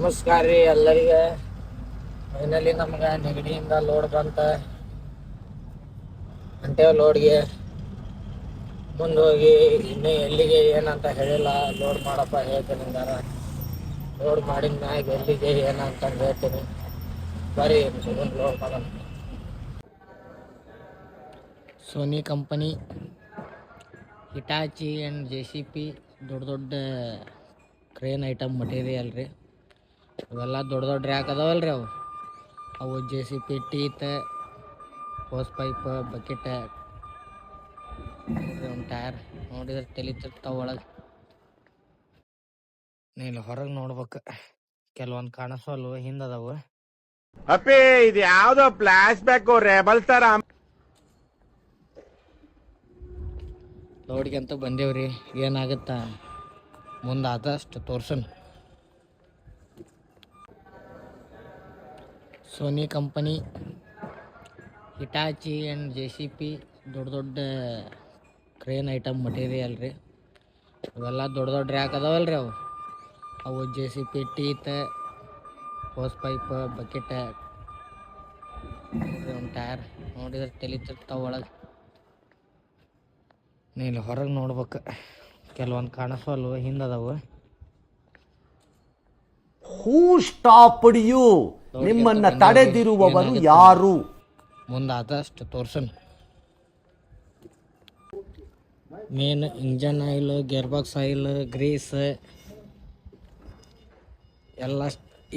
ನಮಸ್ಕಾರ ರೀ ಎಲ್ಲರಿಗೆ. ಫೈನಲಿ ನಮ್ಗೆ ನೆಗಡಿಯಿಂದ ಲೋಡ್ ಬಂತ. ಅಂಟೇವ್ ಲೋಡ್ಗೆ ಮುಂದೆ ಹೋಗಿ ಇನ್ನೂ ಎಲ್ಲಿಗೆ ಏನಂತ ಹೇಳಿಲ್ಲ. ಲೋಡ್ ಮಾಡಪ್ಪ ಹೇಳ್ತೀನಿ ಅಂದಾರ. ಲೋಡ್ ಮಾಡಿದ ಮ್ಯಾಗ ಎಲ್ಲಿಗೆ ಏನಂತ ಹೇಳ್ತೀನಿ. ಬರೀ ಲೋಡ್ ಮಾಡೋಣ. Sony company, Hitachi and JCP ದೊಡ್ಡ ದೊಡ್ಡ ಕ್ರೇನ್ ಐಟಮ್ ಮಟೀರಿಯಲ್ ರೀ. ಇವೆಲ್ಲ ದೊಡ್ಡ ದೊಡ್ಡ ರ್ಯಾಕ್ ಅದಾವಲ್ಲ ರೀ. ಅವು JCP teeth, hose pipe, bucket, ನೋಡ್ರಿ ಒಂದು ಟೈರ್ ನೋಡಿದ್ರೆ ತೆಲಿತಿರ್ತಾವ ಒಳಗೆ. ನೀನು ಹೊರಗೆ ನೋಡ್ಬೇಕು. ಕೆಲವೊಂದು ಕಾಣಿಸೋಲ್ವು, ಹಿಂದದಾವು. ಅಪ್ಪೇ ಇದು ಯಾವ್ದೋ ಫ್ಲಾಶ್ ಬ್ಯಾಕ್ ರೆಬಲ್ ತರ. ಲೋಡ್ಗೆಂತೂ ಬಂದೇವ್ರಿ. ಏನಾಗುತ್ತಾ ಮುಂದೆ ಆದಷ್ಟು ತೋರ್ಸನ್. Sony company, Hitachi and JCP ದೊಡ್ಡ ದೊಡ್ಡ ಕ್ರೇನ್ ಐಟಮ್ ಮಟೀರಿಯಲ್ ರೀ. ಇವೆಲ್ಲ ದೊಡ್ಡ ದೊಡ್ಡ ರ್ಯಾಕ್ ಅದಾವಲ್ಲ ರೀ. ಅವು JCP teeth, hose pipe, bucket, ನೋಡ್ರಿ ಒಂದು ಟೈರ್ ನೋಡಿದ್ರೆ ತೆಲಿತಿರ್ತಾವ ಒಳಗೆ. ನೀನು ಹೊರಗೆ ನೋಡ್ಬೇಕು. ಕೆಲವೊಂದು ಕಾಣಿಸೋಲ್ವು, ಹಿಂದದಾವು. ಹೂ ಸ್ಟಾಪ್ಡ್ ಯು? ನಿಮ್ಮನ್ನ ತಡೆದಿರುವವರು ಯಾರು? ಮುಂದೆ ಆದಷ್ಟು ತೋರ್ಸನ್. Main engine oil, gear box oil, grease ಎಲ್ಲ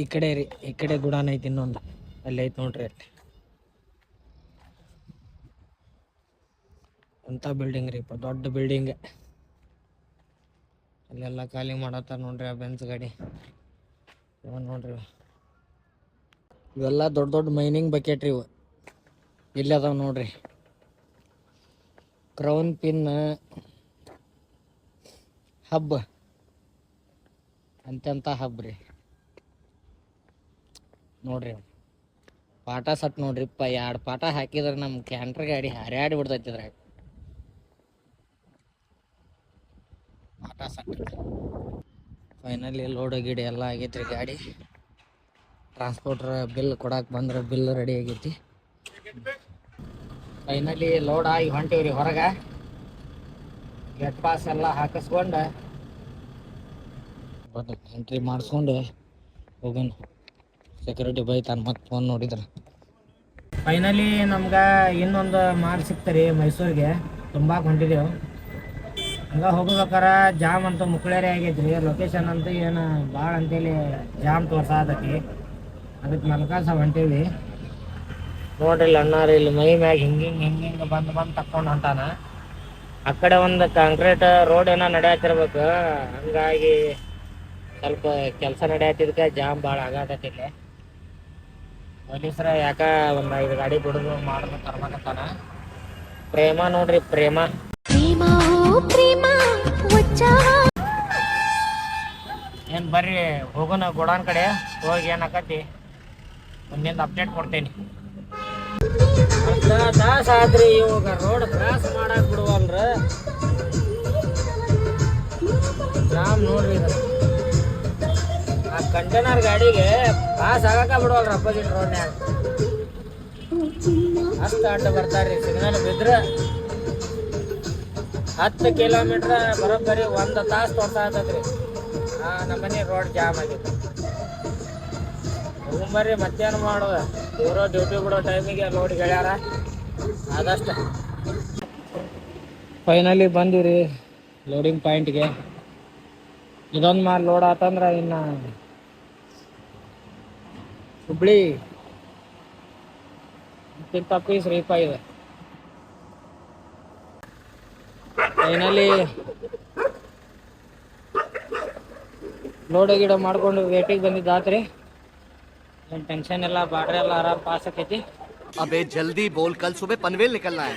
ಈ ಕಡೆ ರೀ. ಈ ಕಡೆ ಗುಡಾನ ಐತಿ ಇನ್ನೊಂದು, ಅಲ್ಲಿ ಐತಿ ನೋಡ್ರಿ. ಎಂಥ ಬಿಲ್ಡಿಂಗ್ ರೀ, ದೊಡ್ಡ ಬಿಲ್ಡಿಂಗ್. ಅಲ್ಲೆಲ್ಲ ಖಾಲಿ ಮಾಡತ್ತಾರ ನೋಡ್ರಿ ಆ ಬೆಂಚ್ ಗಾಡಿ. ಇವನ್ ನೋಡ್ರಿ, ಇವೆಲ್ಲ ದೊಡ್ಡ ದೊಡ್ಡ ಮೈನಿಂಗ್ ಬಕೆಟ್ ರೀ ಇವು. ಇಲ್ಲಿ ಅದಾವ ನೋಡ್ರಿ. ಕ್ರೌನ್ ಪಿನ್, ಹಬ್, ಅಂತೆಂಥ ಹಬ್ ರೀ ನೋಡ್ರಿ. ಪಾಠ ಸಟ್ ನೋಡ್ರಿಪ್ಪ. 2 ಪಾಠ ಹಾಕಿದ್ರೆ ನಮ್ಮ ಕ್ಯಾಂಟ್ರ್ ಗಾಡಿ ಹರ್ಯಾಡಿ ಬಿಡ್ತೈತಿದ್ರಾಗ. ಪಾಠ ಸಟ್. ಫೈನಲಿ ಲೋಡ್ ಗಿಡಿ ಎಲ್ಲ ಆಗೈತ್ರಿ. ಗಾಡಿ ಟ್ರಾನ್ಸ್ಪೋರ್ಟ್ರ್ ಬಿಲ್ ಕೊಡಕ್ಕೆ ಬಂದ್ರೆ ಬಿಲ್ ರೆಡಿ ಆಗೈತಿ. ಫೈನಲಿ ಲೋಡ್ ಆಗಿ ಹೊಂಟಿವ್ರಿ ಹೊರಗೆ. ಗೇಟ್ ಪಾಸ್ ಎಲ್ಲ ಹಾಕಿಸ್ಕೊಂಡು ಎಂಟ್ರಿ ಮಾಡಿಸ್ಕೊಂಡು ಹೋಗೋಣ. ಸೆಕ್ಯೂರಿಟಿ ಬೈತಾನೆ ಮತ್ತೆ ಫೋನ್ ನೋಡಿದ್ರೆ. ಫೈನಲಿ ನಮ್ಗೆ ಇನ್ನೊಂದು ಮಾಲ್ ಸಿಕ್ತರಿ ಮೈಸೂರಿಗೆ. ತುಂಬಾಕ್ ಹೊಂಟಿದೆವು. ಹಂಗೆ ಹೋಗ್ಬೇಕಾರ ಜಾಮ್ ಅಂತೂ ಮುಕ್ಳೇರಿ ಆಗೈತ್ರಿ. ಲೊಕೇಶನ್ ಅಂತೂ ಏನು ಭಾಳ ಅಂತೇಳಿ ಜಾಮ್ ತೋರ್ಸಾತೈತಿ. ಅದಕ್ಕೆ ಮಲ್ಕಾಸ ಹೊಂಟೀವಿ ನೋಡ್ರಿ. ಅಣ್ಣಾರು ಇಲ್ಲಿ ಮೈ ಮ್ಯಾಗ ಹಿಂಗೆ ಬಂದು ತಕ್ಕೊಂಡು ಹೊಂಟಾನ. ಆ ಕಡೆ ಒಂದು ಕಾಂಕ್ರೀಟ್ ರೋಡ್ ಏನೋ ನಡೆಯತ್ತಿರ್ಬೇಕು. ಹಂಗಾಗಿ ಸ್ವಲ್ಪ ಕೆಲಸ ನಡೆಯತ್ತಿದ್ಕೆ ಜಾಮ್ ಭಾಳ ಆಗತೈತಿ. ಇಲ್ಲಿ ಪೊಲೀಸರ ಯಾಕ ಒಂದು 5 ಗಾಡಿ ಬಿಡುದು ಮಾಡೋದು ತರ್ಬೇಕಂತಾನ. ಪ್ರೇಮ ನೋಡ್ರಿ, ಪ್ರೇಮ. ಏನ್ ಬರ್ರಿ ಹೋಗೋಣ ಗೋಡಾನ್ ಕಡೆ. ಹೋಗಿ ಏನಾಕತಿ ಮುಂದಿನ ಅಪ್ಡೇಟ್ ಕೊಡ್ತೇನೆ. ಅರ್ಧ ತಾಸ ಆದ್ರಿ ಇವಾಗ ರೋಡ್ ಕ್ರಾಸ್ ಮಾಡಕ್ ಬಿಡುವಲ್ರ. ಜಾಮ್ ನೋಡ್ರಿ. ಆ ಕಂಟೈನರ್ ಗಾಡಿಗೆ ಪಾಸ್ ಆಗಕ ಬಿಡುವಲ್ರ ಅಪೋಸಿಟ್ ರೋಡ್ನ್ಯಾಗ. ಅಷ್ಟು ಅಡ್ಡ ಬರ್ತಾರ್ರಿ. ಸಿಗ್ನಲ್ ಬಿದ್ರೆ 10 ಕಿಲೋಮೀಟ್ರ್ ಬರೋಬ್ಬರಿ 1 ತಾಸು ತೋರ್ಸಾತೈತ್ರಿ. ನಮ್ಮನೆ ರೋಡ್ ಜಾಮ್ ಆಗಿತ್ತು. ಹೋಗ್ಬರ್ರಿ ಮತ್ತೇನು ಮಾಡೋದು. ಇವರು ಡ್ಯೂಟಿ ಬಿಡೋ ಟೈಮಿಗೆ ಲೋಡ್ ಗೆಳ್ಯಾರ ಆದಷ್ಟು. ಫೈನಲಿ ಬಂದಿವ್ರಿ ಲೋಡಿಂಗ್ ಪಾಯಿಂಟ್ಗೆ. ಇದೊಂದು ಮಾಲ್ ಲೋಡ್ ಆತಂದ್ರೆ ಇನ್ನು ಹುಬ್ಳಿ ಇಂಥ ಪೀಸ್ ರೀಪ ಇದೆ. ಫೈನಲಿ ಲೋಡ್ ಗಿಡ ಮಾಡ್ಕೊಂಡು ವೇಟಿಗೆ ಬಂದಿದ್ದಾತ್ರಿ. ಏನು ಟೆನ್ಷನ್ ಇಲ್ಲ. ಬಾಡ್ರಿ ಎಲ್ಲ ಆರಾಮ್ ಪಾಸ್ ಆಕೈತಿ. ಅಬೇ ಜಲ್ದಿ ಬೋಲ್, ಕಲ್ ಸುಬೆ ಪನ್ವೇಲ್ ನಿಕಲ್ನಾ ಹೈ.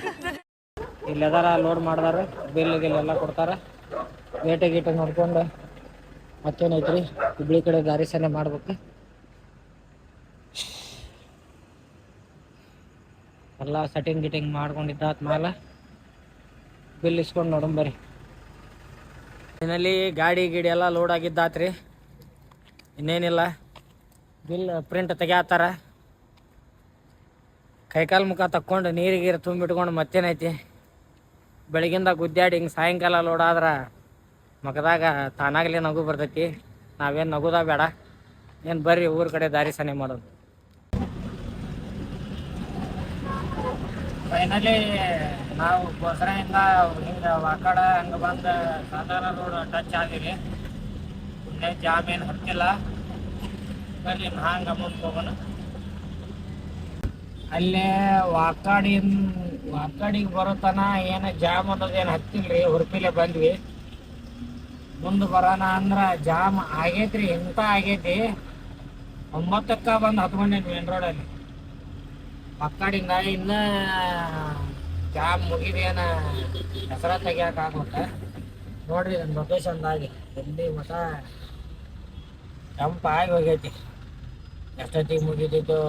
ಇಲ್ಲೆದಾರ ಲೋಡ್ ಮಾಡ್ದಾರ. ಬಿಲ್ ಎಲ್ಲ ಕೊಡ್ತಾರ. ವೇಟೆ ಗೀಟೆ ನೋಡ್ಕೊಂಡು ಮತ್ತೇನೈತ್ರಿ ಹುಬ್ಳಿ ಕಡೆ ದಾರಿ ಸನೆ ಮಾಡ್ಬೇಕು. ಎಲ್ಲ ಸೆಟ್ಟಿಂಗ್ ಗಿಟಿಂಗ್ ಮಾಡ್ಕೊಂಡಿದ್ದಾತ್ ಮೇಲೆ ಬಿಲ್ ಇಸ್ಕೊಂಡು ನೋಡಂಬರಿ. ಫೈನಲಿ ಗಾಡಿ ಗಿಡಿ ಎಲ್ಲ ಲೋಡ್ ಆಗಿದ್ದಾತ್ರಿ. ಇನ್ನೇನಿಲ್ಲ, ಬಿಲ್ ಪ್ರಿಂಟ್ ತೆಗ್ಯಾತಾರ. ಕೈಕಾಲು ಮುಖ ತಕ್ಕೊಂಡು ನೀರಿಗೆ ತುಂಬಿಟ್ಕೊಂಡು ಮತ್ತೇನೈತಿ ಬೆಳಗಿಂದ ಗುದ್ದಾಡಿ ಹಿಂಗೆ ಸಾಯಂಕಾಲ ಲೋಡ್ ಆದ್ರೆ ಮಗದಾಗ ತಾನಾಗಲೇ ನಗು ಬರ್ತೈತಿ. ನಾವೇನು ನಗುದ ಬೇಡ, ಏನು ಬರ್ರಿ ಊರ ಕಡೆ ದಾರಿ ಸನೆ ಮಾಡೋದು. ಫೈನಲಿ ನಾವು ಗೋಸ್ರಾಯಿಂದ ಹಿಂಗೆ ವಾಕಾಡ ಹಂಗೆ ಬಂದು ಸಾಧಾರಣ ರೋಡ್ ಟಚ್ ಆದಿರಿ. ಇನ್ನೇ ಜಾಮ್ ಏನು ಹತ್ತಿಲ್ಲ. ಬರ್ರಿ ಹಂಗೆ ಮುಂದೆ ಹೋಗೋಣ. ಅಲ್ಲೇ ವಾಕಾಡಿಗೆ ಬರೋತನ ಏನು ಜಾಮ್ ಅನ್ನೋದೇನು ಹತ್ತಿಲ್ರಿ. ಹುರ್ಪಿಲೆ ಬಂದ್ವಿ. ಮುಂದೆ ಬರೋಣ ಅಂದ್ರೆ ಜಾಮ್ ಆಗೈತ್ರಿ. ಇಂಥ ಆಗೈತಿ 9ಕ್ಕೆ ಬಂದು ಹತ್ಕೊಂಡೇನಿ ಮೇನ್ ರೋಡಲ್ಲಿ. ವಾಕಾಡಿಂದ ಇನ್ನೂ ಜಾಮ್ ಮುಗಿದೇನ ಹೆಸರ ತೆಗಿಯೋಕ್ಕಾಗುತ್ತೆ ನೋಡ್ರಿ. ನನ್ನ ಲೊಕೇಶನ್ದಾಗಿ ಎಲ್ಲಿ ಮಠ ಜಂಪ್ ಆಗಿ ಹೋಗೈತಿ. ಎಷ್ಟೊತ್ತಿಗೆ ಮುಗಿದಿದ್ದು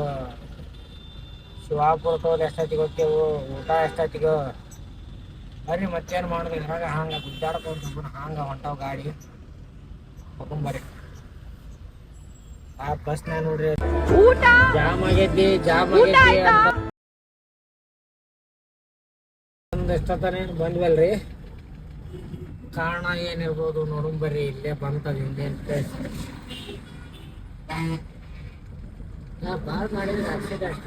ಶಿವಾಪುರ ಟೋಲ್ ಎಷ್ಟೊತ್ತಿಗೆ ಹೋಗ್ತೇವು, ಊಟ ಎಷ್ಟೊತ್ತಿಗೆ. ಬರ್ರಿ ಮತ್ತೇನು ಮಾಡೋದು ಇದ್ರಾಗ. ಹಂಗೆ ಗುದ್ದಾಡ್ಕೊಂಡು ಹಂಗೆ ಹೊಂಟಾವ್ ಗಾಡಿ. ಹೋಗ್ಕೊಂಬರ್ರಿ. ಆ ಬಸ್ನ ನೋಡ್ರಿ ಜಾಮ್ ಆಗೈತಿ ಎಷ್ಟೊತ್ತನೇ ಬಂದ್ವಲ್ರಿ. ಕಾರಣ ಏನಿರ್ಬೋದು ನೋಡಂಬರ್ರಿ. ಇಲ್ಲೇ ಬಂತದ ಇಂಡಿಯನ್ ಪ್ಲೇಸ್. ಭಾಳ ಮಾಡಿದ್ರೆ ಆಕ್ಸಿಡೆಂಟ್.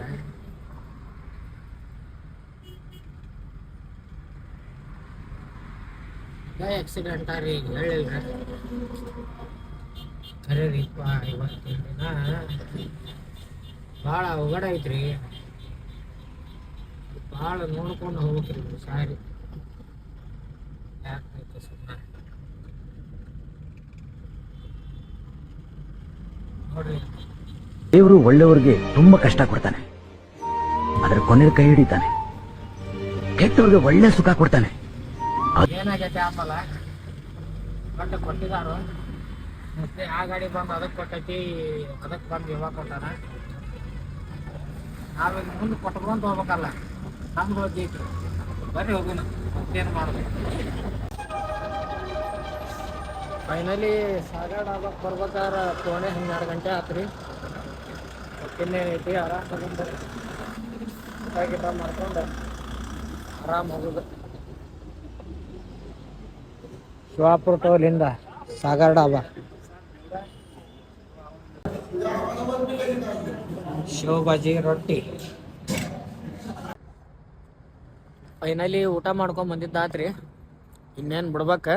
ಆಕ್ಸಿಡೆಂಟ್ ರೀ ಹೇಳಿಲ್ರಿ. ಖರೆ ರೀಪ್ಪ ಇವತ್ತಿನ ದಿನ ಭಾಳ ಅವಘಡ ಐತ್ರಿ. ಭಾಳ ನೋಡ್ಕೊಂಡು ಹೋಗ್ಬೇಕ್ರಿ. ಸಾರಿ ಯಾಕೆ ಸುಮ್ಮನೆ ನೋಡ್ರಿ. ದೇವರು ಒಳ್ಳೆಯವರಿಗೆ ತುಂಬಾ ಕಷ್ಟ ಕೊಡ್ತಾನೆ, ಆದ್ರೆ ಕೊನೆಗೆ ಕೈ ಹಿಡಿತಾನೆ. ಕೆಟ್ಟವ್ರಿಗೆ ಒಳ್ಳೆ ಸುಖ ಕೊಡ್ತಾನೆ. ಏನಾಗೈತೆ ಆಪಲ್ಲ ಕೊಟ್ಟು ಕೊಟ್ಟಿದಾರು. ಮತ್ತೆ ಆ ಗಾಡಿ ಬಂದು ಅದಕ್ಕೆ ಕೊಟ್ಟೈತಿ, ಅದಕ್ಕೆ ಬಂದು ಇವಾಗ ಕೊಟ್ಟಾರ. ನಾವೀಗ ಮುಂದೆ ಕೊಟ್ಕೊಂತ ಹೋಗ್ಬೇಕಲ್ಲ, ನಮ್ದು ಹೋಗೈತಿ. ಬರ್ರಿ ಹೋಗೋಣ, ಮತ್ತೇನು ಮಾಡ್ಬೇಕು. ಫೈನಲಿ ಸಾಗರ ಡಾಬಾಕ್ ಬರ್ಬೇಕಾದ್ರೆ 12 ಗಂಟೆ ಆತ್ರಿ. ಇನ್ನೇನೈತಿ ಆರಾಮ್ ತಗೊಂಡು ಗಿಟ ಮಾಡ್ಕೊಂಡು ಆರಾಮ್ ಹೋಗೋದು. ಶಿವಾಪುರ ಟೋಲಿಂದ ಸಾಗರ ಡಾಬಾ. ಶೇವ್ ಭಾಜಿ ರೊಟ್ಟಿ. ಫೈನಲಿ ಊಟ ಮಾಡ್ಕೊಂಡ್ ಬಂದಿದ್ದಾತ್ರಿ. ಇನ್ನೇನು ಬಿಡ್ಬೇಕ.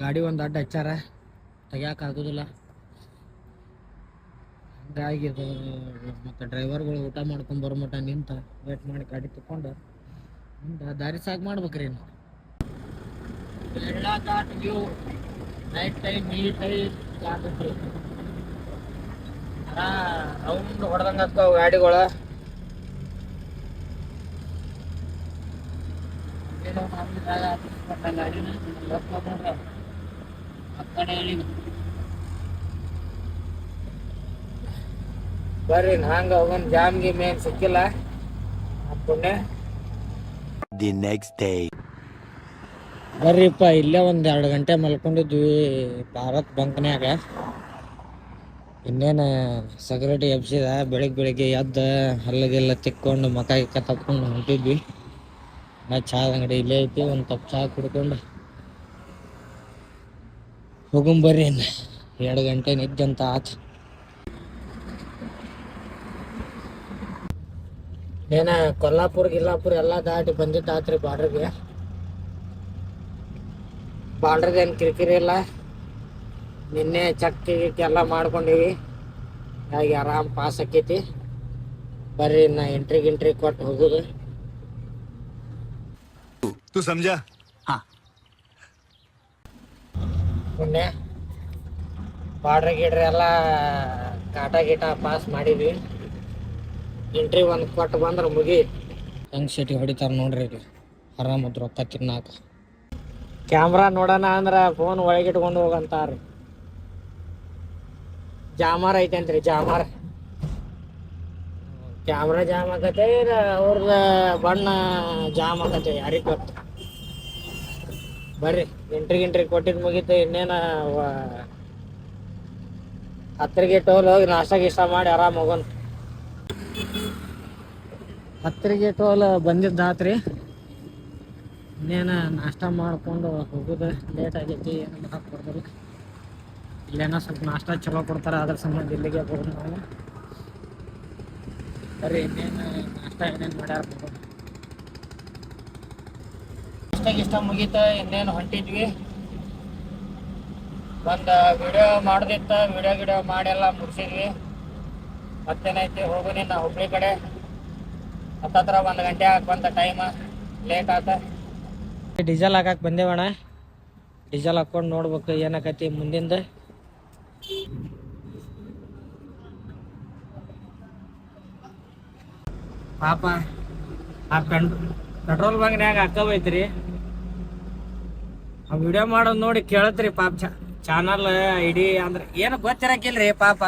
ಗಾಡಿ ಒಂದು ಅಡ್ಡ ಹಚ್ಚಾರ, ತೆಗ್ಯಾಕ ಆಗೋದಿಲ್ಲ. ಹಂಗಾಗಿ ಮತ್ತು ಡ್ರೈವರ್ಗಳು ಊಟ ಮಾಡ್ಕೊಂಡು ಬರೋ ಮಟ್ಟ ನಿಂತ ವೇಟ್ ಮಾಡಿ ಗಾಡಿ ತಗೊಂಡು ಮುಂದೆ ದಾರಿ ಸಾಕು ಮಾಡ್ಬೇಕ್ರಿ. ಎಲ್ಲ ಘಾಟ್ ವ್ಯೂ, ನೈಟ್ ಟೈಮ್ ಕಾಣ್ತೈತ್ರಿ. ರೌಂಡ್ ಹೊಡೆದಂಗೆ ಆಗ್ತಾವ ಗಾಡಿಗಳು. ಗಾಡಿನ ಆ ಕಡೆ ಬರ್ರಿ ಹಂಗ ಹೋಗೋಣ. ಜಾಮ್ಗೆ ಮೇನ್ ಸಿಕ್ಕಿಲ್ಲ ಪುಣ್ಯ. ದಿ ನೆಕ್ಸ್ಟ್ ಡೇ ಬರ್ರಿಪ್ಪ, ಇಲ್ಲೇ 1-2 ಗಂಟೆ ಮಲ್ಕೊಂಡಿದ್ವಿ ಭಾರತ್ ಬಂಕ್ನ್ಯಾಗ. ಇನ್ನೇನು ಸೆಕ್ಯೂರಿಟಿ ಎಬ್ಸಿದ. ಬೆಳಿಗ್ಗೆ ಎದ್ದು ಹಲ್ಲಿಗೆಲ್ಲ ತಿಕ್ಕೊಂಡು ಮಕ ತಪ್ಕೊಂಡು ಹೊಂಟಿದ್ವಿ. ನಾ ಚಹಾದ ಅಂಗಡಿ ಇಲ್ಲೇ ಐತಿ, ಒಂದು ಕಪ್ ಚಹಾ ಕುಡ್ಕೊಂಡು ಹೋಗಂಬರ್ರಿ. 2 ಗಂಟೆ ನಿದ್ದಂತ ಆತು. ಏನ ಕೊಲ್ಲಾಪುರ ಗಿಲ್ಲಾಪುರ ಎಲ್ಲ ದಾಟಿ ಬಂದಿದ್ದಾತ್ರಿ ಬಾರ್ಡ್ರಿಗೆ. ಬಾರ್ಡ್ರದೇನು ಕಿರಿಕಿರಿ ಇಲ್ಲ. ನಿನ್ನೆ ಚಕ್ಕಿ ಎಲ್ಲ ಮಾಡ್ಕೊಂಡಿವಿ. ಹಾಗೆ ಆರಾಮ್ ಪಾಸ್ ಆಕೈತಿ. ಬರ್ರಿ ನಾ ಎಂಟ್ರಿ ಕೊಟ್ಟು ಹೋಗುದು. तू समझा? हाँ. ಪುಣ್ಯ ಬಾರ್ಡ್ರ್ ಗಿಡ್ರಿ ಎಲ್ಲ ಕಾಟ ಪಾಸ್ ಮಾಡಿದ್ವಿ. ಎಂಟ್ರಿ ಒಂದು ಕೊಟ್ಟು ಬಂದ್ರೆ ಮುಗಿ. ಹೆಂಗ್ ಸಿಟಿ ಹೊಡಿತಾರ ನೋಡ್ರಿ ಇಲ್ಲಿ. ಆರಾಮದ್ ರೊಕ್ಕ ತಿನ್ನಾಕ. ಕ್ಯಾಮ್ರಾ ನೋಡೋಣ ಅಂದ್ರೆ ಫೋನ್ ಒಳಗಿಟ್ಕೊಂಡು ಹೋಗಂತಾರ್ರಿ. ಜಾಮಾರ್ ಐತೇನ್ರಿ, ಜಾಮಾರ್. ಕ್ಯಾಮ್ರಾ ಜಾಮ್ ಆಗತ್ತೆ, ಅವ್ರದ ಬಣ್ಣ ಜಾಮ್ ಆಗತ್ತೆ, ಯಾರಿಗೆ ಗೊತ್ತು. ಬರ್ರಿ ಎಂಟ್ರಿ ಕೊಟ್ಟಿದ್ದು ಮುಗೀತು. ಇನ್ನೇನ ಹತ್ತರಿಗೆ ಟೋಲ್ ಹೋಗಿ ನಾಷ್ಟ ಗೀಷ್ಟ ಮಾಡಿ ಆರಾಮ್ ಹೋಗೋಣ. ಹತ್ತರಿಗೆ ಟೋಲ್ ಬಂದಿದ್ದಾತ್ರಿ. ಇನ್ನೇನು ನಾಷ್ಟ ಮಾಡ್ಕೊಂಡು ಹೋಗೋದು ಲೇಟ್ ಆಗೈತಿ, ಏನು ಮಾಡಕ್ಕೆ ಬರ್ದಿಲ್ಲ. ಇಲ್ಲೇನೋ ಸ್ವಲ್ಪ ನಾಷ್ಟ ಚಲೋ ಕೊಡ್ತಾರೆ, ಅದ್ರ ಸಂಬಂಧ ಇಲ್ಲಿಗೆ ಹೋಗೋದು ನಾವು. ಬರ್ರಿ ಇನ್ನೇನು ನಾಷ್ಟ ಏನೇನು ಮಾಡ್ಯಾರ ನೋಡೋಣ. ನಾಷ್ಟ ಮುಗೀತ, ಇನ್ನೇನು ಹೊಂಟಿದ್ವಿ. ಒಂದು ವಿಡಿಯೋ ಮಾಡ್ದಿತ್ತ, ವಿಡಿಯೋ ಮಾಡೆಲ್ಲ ಮುಗಿಸಿದ್ವಿ. ಮತ್ತೇನೈತಿ ಹೋಗೋನಿ ನಾ ಹುಬ್ಳಿ ಕಡೆ. ಹತ್ತತ್ರ 1 ಗಂಟೆ ಬಂತ, ಟೈಮ್ ಲೇಟ್ ಆತ. ಡೀಸೆಲ್ ಹಾಕಕ್ಕೆ ಬಂದೇವಣ್ಣ. ಡೀಸೆಲ್ ಹಾಕ್ಕೊಂಡು ನೋಡ್ಬೇಕು ಏನಾಕತಿ ಮುಂದಿಂದ. ಪಾಪ ಆ ಪೆಟ್ರೋಲ್ ಬಂಕ್ನ್ಯಾಗ ಅಕ್ಕ ಬೈತ್ರಿ. ಆ ವಿಡಿಯೋ ಮಾಡೋದು ನೋಡಿ ಕೇಳತ್ರಿ ಪಾಪ. ಚಾನಲ್ ಐಡಿ ಅಂದ್ರೆ ಏನು ಗೊತ್ತಿರಕಿಲ್ರಿ ಪಾಪ.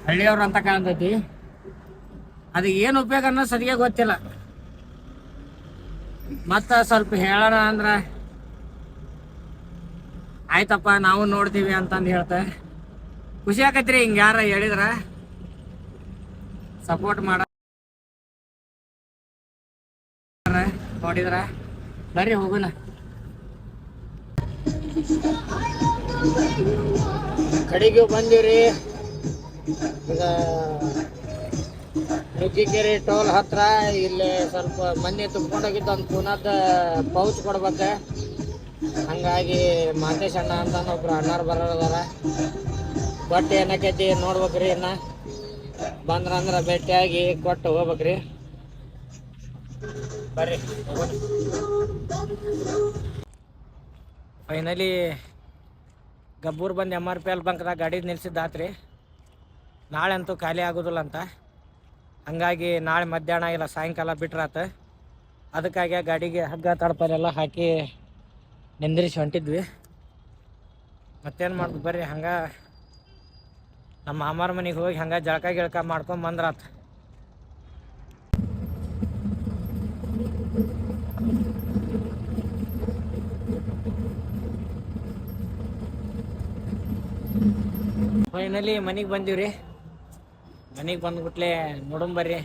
ಹಳ್ಳಿಯವ್ರು ಅಂತ ಕಾಣ್ತೈತಿ. ಅದು ಏನು ಉಪಯೋಗ ಅನ್ನೋ ಸರಿಗೆ ಗೊತ್ತಿಲ್ಲ. ಮತ್ತು ಸ್ವಲ್ಪ ಹೇಳೋಣ ಅಂದ್ರೆ ಆಯ್ತಪ್ಪ ನಾವು ನೋಡ್ತೀವಿ ಅಂತಂದು ಹೇಳ್ತೆ. ಖುಷಿ ಆಕೈತ್ರಿ ಹಿಂಗೆ ಯಾರ ಹೇಳಿದ್ರ ಸಪೋರ್ಟ್ ಮಾಡ ನೋಡಿದ್ರ. ಬರ್ರಿ ಹೋಗೋಣ. ಕಡೆಗೆ ಬಂದಿವ್ರಿ. ಈಗ ನುಗ್ಗಿಕೆರೆ ಟೋಲ್ ಹತ್ರ ಇಲ್ಲಿ ಸ್ವಲ್ಪ ಮೊನ್ನೆ ತುಂಬ್ಕೊಂಡೋಗಿದ್ದು ಒಂದು ಪುನಃ ಪೌಚ್ ಕೊಡ್ಬೇಕು. ಹಂಗಾಗಿ ಮಾತೇಶ್ ಅಣ್ಣ ಅಂತ ಒಬ್ರು ಅಣ್ಣಾರು ಬರೋದಾರ. ಬಟ್ಟೆ ಏನಕ್ಕೈತಿ ನೋಡ್ಬೇಕ್ರಿ. ಇನ್ನ ಬಂದ್ರಂದ್ರೆ ಭೇಟಿಯಾಗಿ ಕೊಟ್ಟು ಹೋಗ್ಬೇಕ್ರಿ. ಬರ್ರಿ ಫೈನಲಿ ಗಬ್ಬೂರ್ ಬಂದು MRPL ಬಂಕ್ದಾಗ ಗಾಡಿ ನಿಲ್ಸಿದ್ದಾತ್ರಿ. ನಾಳೆ ಅಂತೂ ಖಾಲಿ ಆಗೋದಿಲ್ಲ ಅಂತ. ಹಂಗಾಗಿ ನಾಳೆ ಮಧ್ಯಾಹ್ನ ಇಲ್ಲ ಸಾಯಂಕಾಲ ಬಿಟ್ರಾತ. ಅದಕ್ಕಾಗಿ ಗಾಡಿಗೆ ಹಗ್ಗ ತಡಪಲೆಲ್ಲ ಹಾಕಿ ನಿಂದ್ರಿಸಿ ಹೊಂಟಿದ್ವಿ. ಮತ್ತೇನು ಮಾಡ್ದು ಬರ್ರಿ. ಹಂಗೆ ನಮ್ಮ ಮಾಮಾರ ಮನೆಗೆ ಹೋಗಿ ಹಂಗೆ ಜಳಕ ಮಾಡ್ಕೊಂಡು ಬಂದ್ರಾತ. ಫೈನಲಿ ಮನೆಗೆ ಬಂದೀವ್ರಿ. ಮನೆಗೆ ಬಂದ್ಬಿಟ್ಲೆ ನೋಡಂಬರ್ರಿ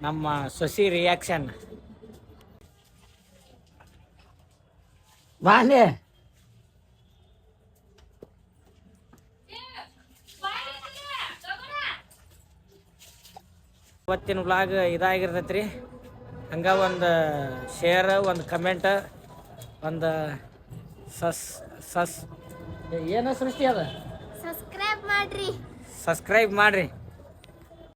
ನಮ್ಮ ಸೊಸಿ ರಿಯಾಕ್ಷನ್. ಬಾಲೆ ಇವತ್ತಿನ ವ್ಲಾಗ್ ಇದಾಗಿರ್ತೈತ್ರಿ. ಹಂಗೆ ಒಂದು ಶೇರ್, ಒಂದು ಕಮೆಂಟ್, ಒಂದು ಏನು ಸೃಷ್ಟಿ ಅದ ಸಬ್ಸ್ಕ್ರೈಬ್ ಮಾಡ್ರಿ. ಸಬ್ಸ್ಕ್ರೈಬ್ ಮಾಡ್ರಿ.